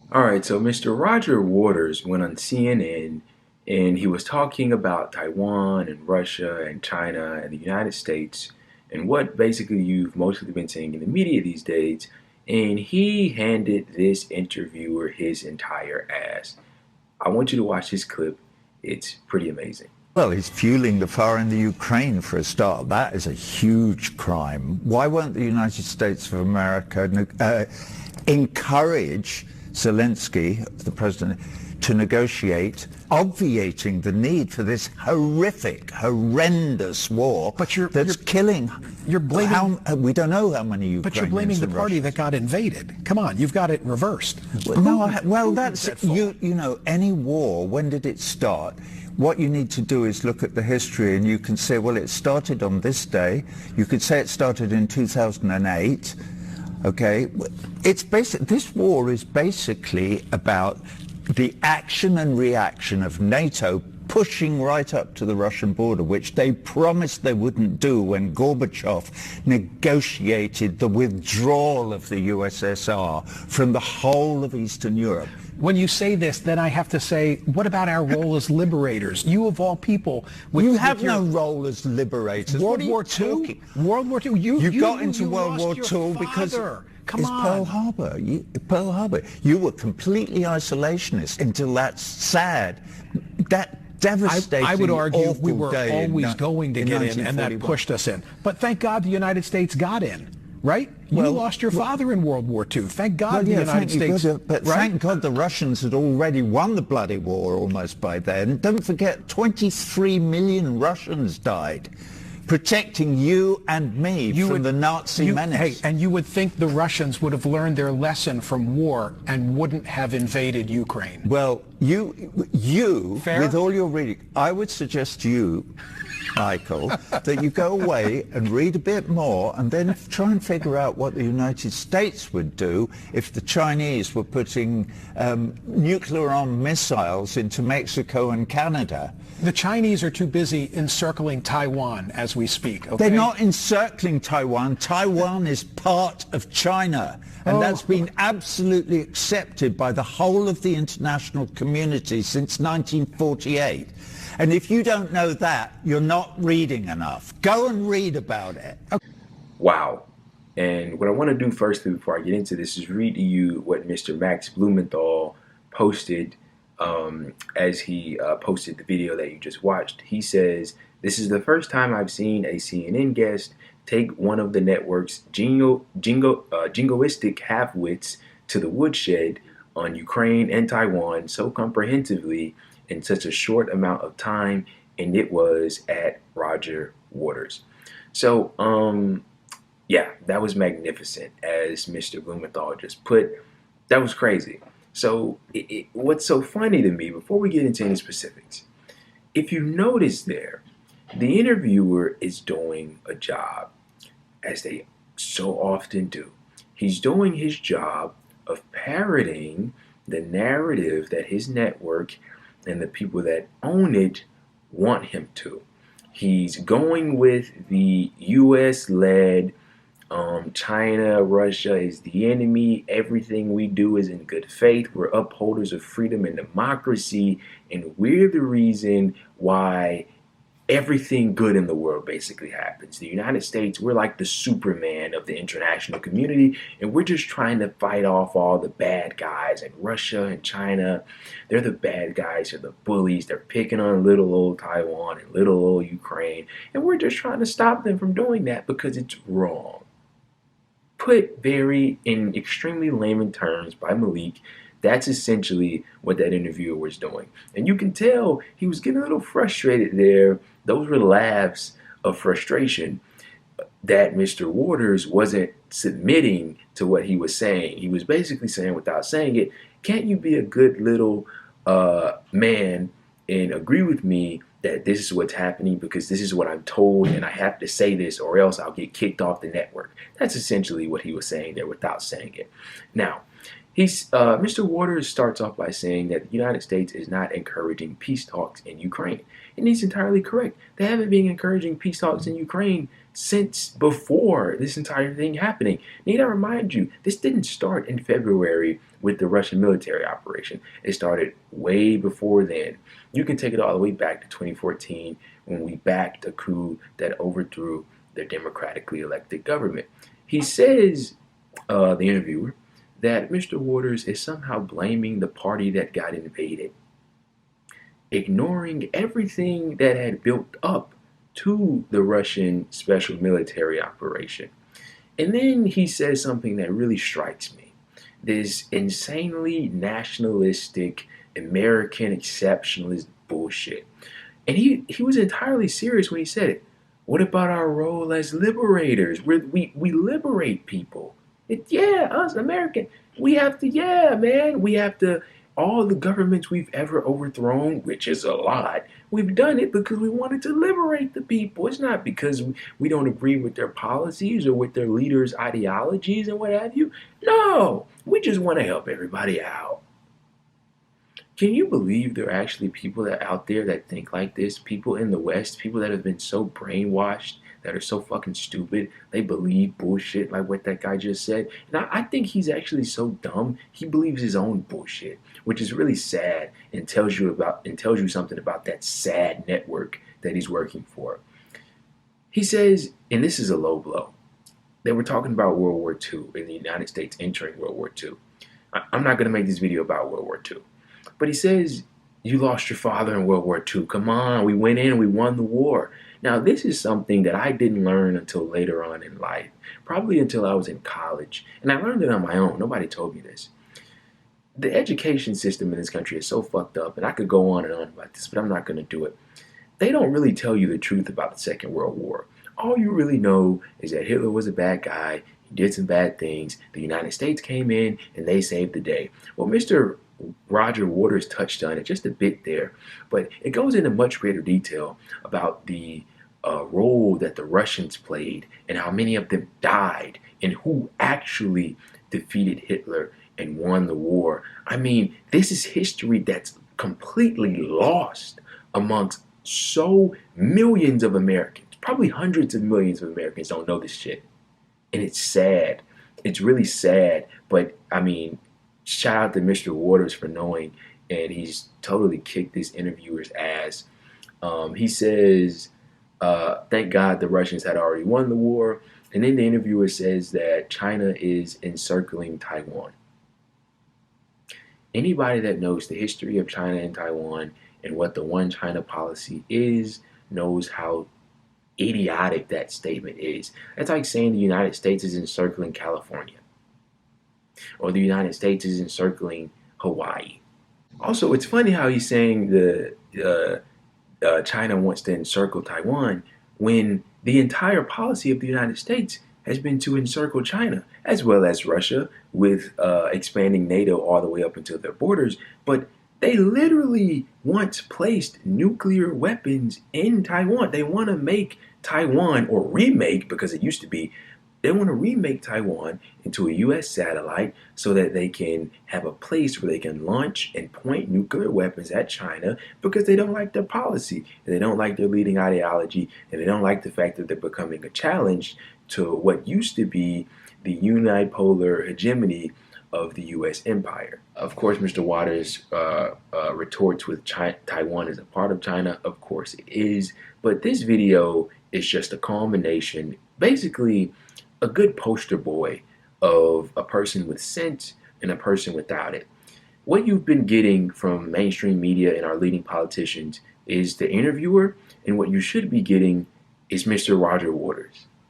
All right, so Mr. Roger Waters went on CNN and he was talking about Taiwan and Russia and China and the United States and what basically you've mostly been seeing in the media these days. And he handed this interviewer his entire ass. I want you to watch this clip. It's pretty amazing. Well, he's fueling the fire in the Ukraine for a start. That is a huge crime. Why won't the United States of America encourage Zelensky, the president, to negotiate, obviating the need for this horrific, horrendous war that's killing? You're blaming. We don't know how many Ukrainians. But you're blaming the party that got invaded. Come on, you've got it reversed. Well, that's you know, any war. When did it start? What you need to do is look at the history, and you can say, well, it started on this day. You could say it started in 2008. Okay, it's this war is basically about the action and reaction of NATO pushing right up to the Russian border, which they promised they wouldn't do when Gorbachev negotiated the withdrawal of the USSR from the whole of Eastern Europe. When you say this, then I have to say, what about our role as liberators? You of all people. You have no role as liberators. World War II? World War II? You got into World War II because Come on. Pearl Harbor. Pearl Harbor. You were completely isolationist until that sad, that devastating, I would argue we were day always going to get in, and that pushed us in. But thank God the United States got in, right? You lost your father in World War II. Thank God the United States. But thank God the Russians had already won the bloody war almost by then. Don't forget, 23 million Russians died protecting you and me from the Nazi menace. Hey, and you would think the Russians would have learned their lesson from war and wouldn't have invaded Ukraine. Well, you, Fair? With all your reading, I would suggest to you, Michael, that you go away and read a bit more and then try and figure out what the United States would do if the Chinese were putting nuclear-armed missiles into Mexico and Canada. The Chinese are too busy encircling Taiwan as we speak. Okay? They're not encircling Taiwan. Taiwan is part of China. And that's been absolutely accepted by the whole of the international community since 1948. And if you don't know that, you're not reading enough. Go and read about it. Okay. Wow. And what I want to do first before I get into this is read to you what Mr. Max Blumenthal posted as he posted the video that you just watched. He says, "This is the first time I've seen a CNN guest take one of the network's jingoistic half-wits to the woodshed on Ukraine and Taiwan so comprehensively in such a short amount of time, and it was at Roger Waters." So, yeah, that was magnificent, as Mr. Blumenthal just put. That was crazy. So what's so funny to me, before we get into any specifics, if you notice there, the interviewer is doing a job, as they so often do. He's doing his job of parroting the narrative that his network and the people that own it want him to. He's going with the US-led China, Russia is the enemy. Everything we do is in good faith. We're upholders of freedom and democracy, and we're the reason why everything good in the world basically happens. The United States, we're like the Superman of the international community, and we're just trying to fight off all the bad guys. And Russia and China, they're the bad guys, they're the bullies. They're picking on little old Taiwan and little old Ukraine, and we're just trying to stop them from doing that because it's wrong. Put in extremely layman terms by Malik, that's essentially what that interviewer was doing. And you can tell he was getting a little frustrated there. Those were laughs of frustration that Mr. Waters wasn't submitting to what he was saying. He was basically saying, without saying it, can't you be a good little man and agree with me that this is what's happening because this is what I'm told and I have to say this or else I'll get kicked off the network. That's essentially what he was saying there without saying it. Now, Mr. Waters starts off by saying that the United States is not encouraging peace talks in Ukraine, and he's entirely correct. They haven't been encouraging peace talks in Ukraine since before this entire thing happening. Need I remind you, this didn't start in February with the Russian military operation. It started way before then. You can take it all the way back to 2014 when we backed a coup that overthrew their democratically elected government. He says, the interviewer, that Mr. Waters is somehow blaming the party that got invaded, ignoring everything that had built up to the Russian special military operation. And then he says something that really strikes me. This insanely nationalistic, American exceptionalist bullshit. And he was entirely serious when he said it. What about our role as liberators? We liberate people. Yeah, us American. We have to, yeah, man. We have to, all the governments we've ever overthrown, which is a lot, we've done it because we wanted to liberate the people. It's not because we don't agree with their policies or with their leaders' ideologies and what have you. No, we just want to help everybody out. Can you believe there are actually people that out there that think like this? People in the West, people that have been so brainwashed, that are so fucking stupid, they believe bullshit like what that guy just said. And I think he's actually so dumb, he believes his own bullshit, which is really sad and tells you something about that sad network that he's working for. He says, and this is a low blow, they were talking about World War II and the United States entering World War II. I'm not going to make this video about World War II. But he says, you lost your father in World War II. Come on, we went in and we won the war. Now, this is something that I didn't learn until later on in life, probably until I was in college. And I learned it on my own. Nobody told me this. The education system in this country is so fucked up, and I could go on and on about this, but I'm not going to do it. They don't really tell you the truth about the Second World War. All you really know is that Hitler was a bad guy. He did some bad things. The United States came in and they saved the day. Well, Mr. Roger Waters touched on it just a bit there, but it goes into much greater detail about the role that the Russians played and how many of them died and who actually defeated Hitler and won the war. I mean, this is history that's completely lost amongst so millions of Americans. Probably hundreds of millions of Americans don't know this shit. And it's sad. It's really sad. But I mean, shout out to Mr. Waters for knowing, and he's totally kicked this interviewer's ass. He says, thank God the Russians had already won the war. And then the interviewer says that China is encircling Taiwan. Anybody that knows the history of China and Taiwan and what the One China policy is knows how idiotic that statement is. That's like saying the United States is encircling California, or the United States is encircling Hawaii. Also, it's funny how he's saying China wants to encircle Taiwan when the entire policy of the United States has been to encircle China, as well as Russia, with expanding NATO all the way up into their borders. But they literally once placed nuclear weapons in Taiwan. They want to make Taiwan, or remake, because it used to be, they want to remake Taiwan into a U.S. satellite so that they can have a place where they can launch and point nuclear weapons at China, because they don't like their policy, and they don't like their leading ideology, and they don't like the fact that they're becoming a challenge to what used to be the unipolar hegemony of the U.S. empire. Of course, Mr. Waters retorts with Taiwan is a part of China. Of course it is. But this video is just a culmination, basically a good poster boy of a person with sense and a person without it. What you've been getting from mainstream media and our leading politicians is the interviewer, and what you should be getting is Mr. Roger Waters.